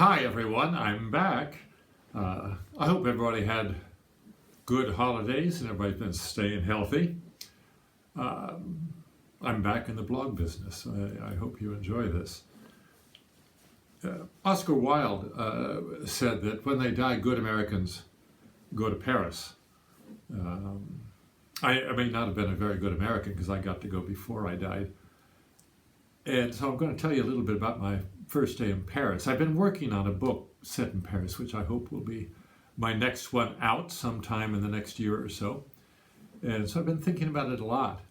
Hi everyone, I'm back. I hope everybody had good holidays and everybody's been staying healthy. I'm back in the blog business. I hope you enjoy this. Oscar Wilde said that when they die, good Americans go to Paris. I may not have been a very good American because I got to go before I died. And so I'm going to tell you a little bit about my first day in Paris. I've been working on a book set in Paris, which I hope will be my next one out sometime in the next year or so. And so I've been thinking about it a lot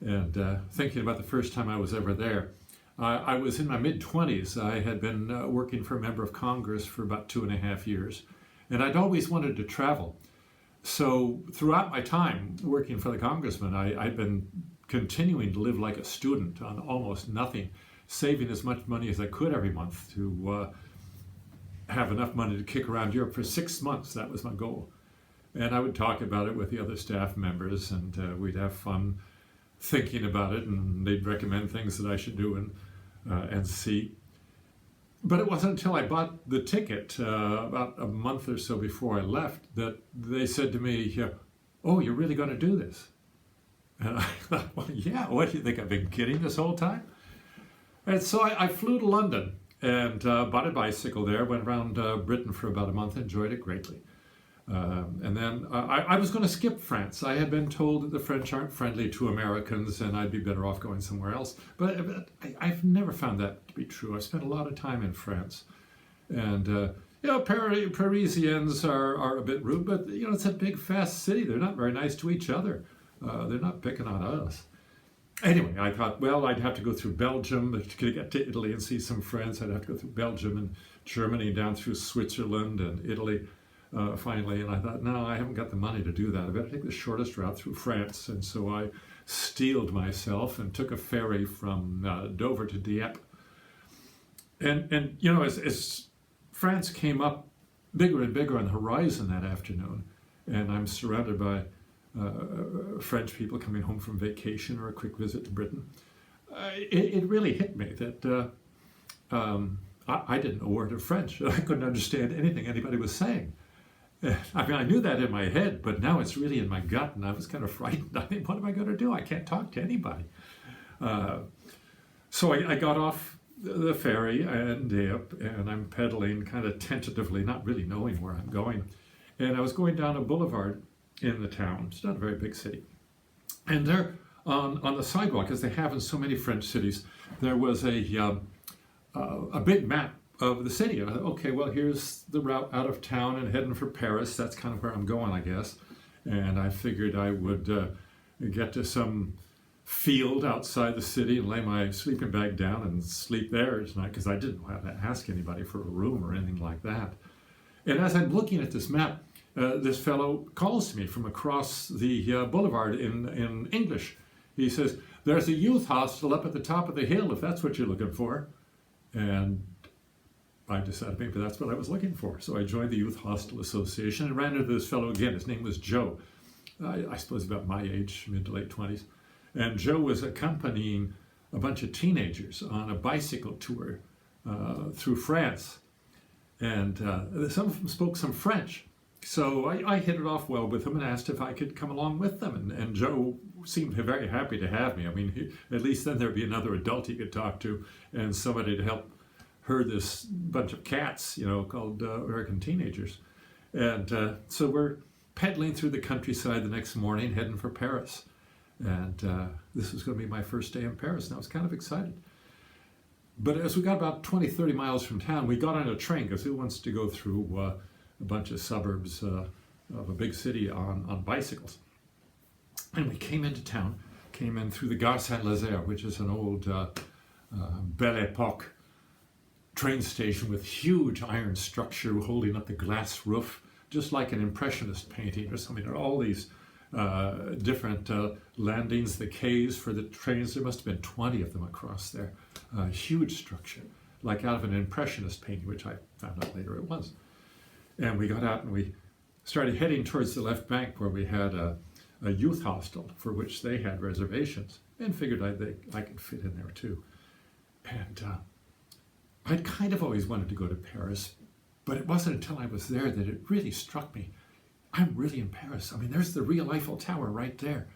and thinking about the first time I was ever there. I was in my mid-20s. I had been working for a member of Congress for about 2.5 years, and I'd always wanted to travel. So throughout my time working for the congressman, I'd been continuing to live like a student on almost nothing, saving as much money as I could every month to have enough money to kick around Europe for 6 months. That was my goal. And I would talk about it with the other staff members, and we'd have fun thinking about it, and they'd recommend things that I should do and see. But it wasn't until I bought the ticket about a month or so before I left that they said to me, "Oh, you're really going to do this?" And I thought, well, yeah, what do you think? I've been kidding this whole time? And so I flew to London and bought a bicycle there, went around Britain for about a month, enjoyed it greatly. And then I was going to skip France. I had been told that the French aren't friendly to Americans and I'd be better off going somewhere else. But I've never found that to be true. I spent a lot of time in France. And, Parisians are a bit rude, but, it's a big, fast city. They're not very nice to each other. They're not picking on us. Anyway, I thought, well, I'd have to go through Belgium to get to Italy and see some friends. I'd have to go through Belgium and Germany, down through Switzerland and Italy finally. And I thought, no, I haven't got the money to do that. I better take the shortest route through France. And so I steeled myself and took a ferry from Dover to Dieppe. And as France came up bigger and bigger on the horizon that afternoon, and I'm surrounded by French people coming home from vacation or a quick visit to Britain, it really hit me that I didn't know a word of French. I couldn't understand anything anybody was saying. I mean, I knew that in my head, but now it's really in my gut, and I was kind of frightened. I mean, what am I going to do? I can't talk to anybody. So I got off the ferry and I'm pedaling kind of tentatively, not really knowing where I'm going. And I was going down a boulevard in the town. It's not a very big city. And there on the sidewalk, as they have in so many French cities, there was a big map of the city. And I thought, okay, well, here's the route out of town and heading for Paris. That's kind of where I'm going, I guess. And I figured I would get to some field outside the city and lay my sleeping bag down and sleep there tonight, because I didn't know how to ask anybody for a room or anything like that. And as I'm looking at this map, this fellow calls to me from across the boulevard in English. He says, "There's a youth hostel up at the top of the hill if that's what you're looking for." And I decided maybe that's what I was looking for. So I joined the Youth Hostel Association and ran into this fellow again. His name was Joe. I suppose about my age, mid to late 20s. And Joe was accompanying a bunch of teenagers on a bicycle tour through France. And some of them spoke some French. So I hit it off well with him and asked if I could come along with them. And Joe seemed very happy to have me. I mean, at least then there'd be another adult he could talk to and somebody to help herd this bunch of cats, called American teenagers. And so we're pedaling through the countryside the next morning, heading for Paris. And this was going to be my first day in Paris, and I was kind of excited. But as we got about 20, 30 miles from town, we got on a train, because who wants to go through a bunch of suburbs of a big city on bicycles? And we came into town, came in through the Gare Saint-Lazare, which is an old Belle Epoque train station with huge iron structure holding up the glass roof, just like an impressionist painting or something. There are all these different landings, the quays for the trains. There must have been 20 of them across there. Huge structure, like out of an impressionist painting, which I found out later it was. And we got out and we started heading towards the left bank, where we had a youth hostel for which they had reservations, and figured I could fit in there too. And I'd kind of always wanted to go to Paris, but it wasn't until I was there that it really struck me. I'm really in Paris. I mean, there's the real Eiffel Tower right there.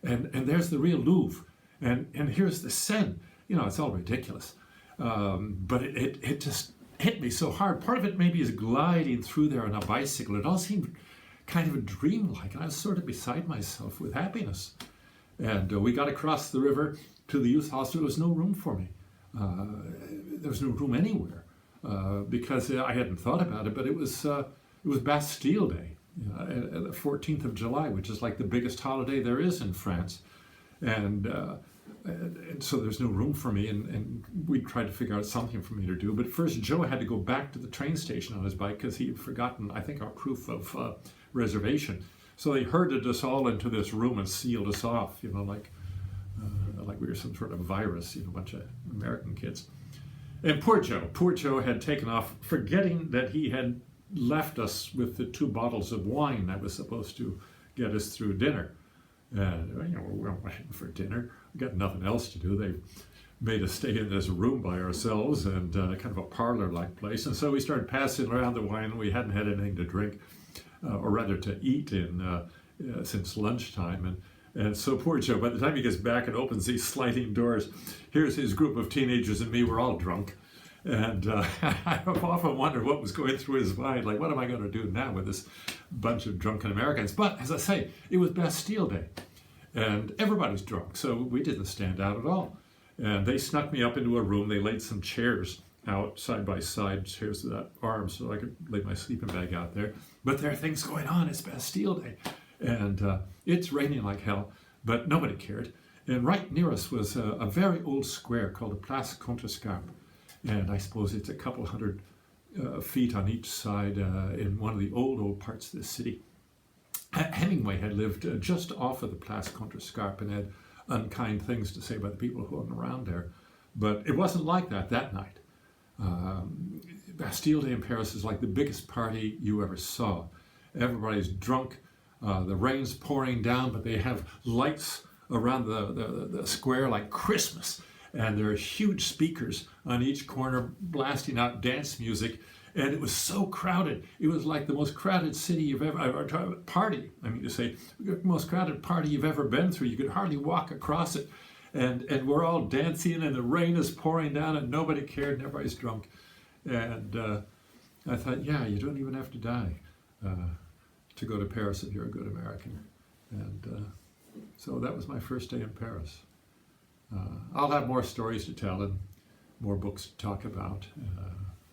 And there's the real Louvre. And here's the Seine. You know, it's all ridiculous. But it just hit me so hard. Part of it maybe is gliding through there on a bicycle. It all seemed kind of a dream-like. And I was sort of beside myself with happiness. And we got across the river to the youth hostel. There was no room for me. There was no room anywhere because I hadn't thought about it. But it was Bastille Day, the 14th of July, which is like the biggest holiday there is in France. And so there's no room for me, and we tried to figure out something for me to do. But first, Joe had to go back to the train station on his bike because he had forgotten, I think, our proof of reservation. So they herded us all into this room and sealed us off, you know, like we were some sort of virus, you know, a bunch of American kids. And poor Joe had taken off, forgetting that he had left us with the 2 bottles of wine that was supposed to get us through dinner. And, you know, we weren't waiting for dinner. We got nothing else to do. They made us stay in this room by ourselves and kind of a parlor-like place. And so we started passing around the wine. We hadn't had anything to drink, or rather to eat since lunchtime. And so poor Joe, by the time he gets back and opens these sliding doors, here's his group of teenagers and me. We're all drunk. And I've often wondered what was going through his mind. Like, what am I going to do now with this bunch of drunken Americans? But as I say, it was Bastille Day. And everybody's drunk, so we didn't stand out at all. And they snuck me up into a room. They laid some chairs out side by side, chairs without arms, so I could lay my sleeping bag out there. But there are things going on. It's Bastille Day. And it's raining like hell, but nobody cared. And right near us was a very old square called the Place Contrescarpe. And I suppose it's a couple hundred feet on each side in one of the old parts of the city. Hemingway had lived just off of the Place Contrescarpe and had unkind things to say about the people who hung around there. But it wasn't like that night. Bastille Day in Paris is like the biggest party you ever saw. Everybody's drunk, the rain's pouring down, but they have lights around the square like Christmas. And there are huge speakers on each corner blasting out dance music. And it was so crowded. It was like the most crowded city you've ever, party, I mean to say, the most crowded party you've ever been through. You could hardly walk across it. And we're all dancing and the rain is pouring down and nobody cared and everybody's drunk. And I thought, yeah, you don't even have to die to go to Paris if you're a good American. And so that was my first day in Paris. I'll have more stories to tell and more books to talk about,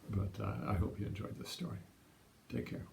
but I hope you enjoyed this story. Take care.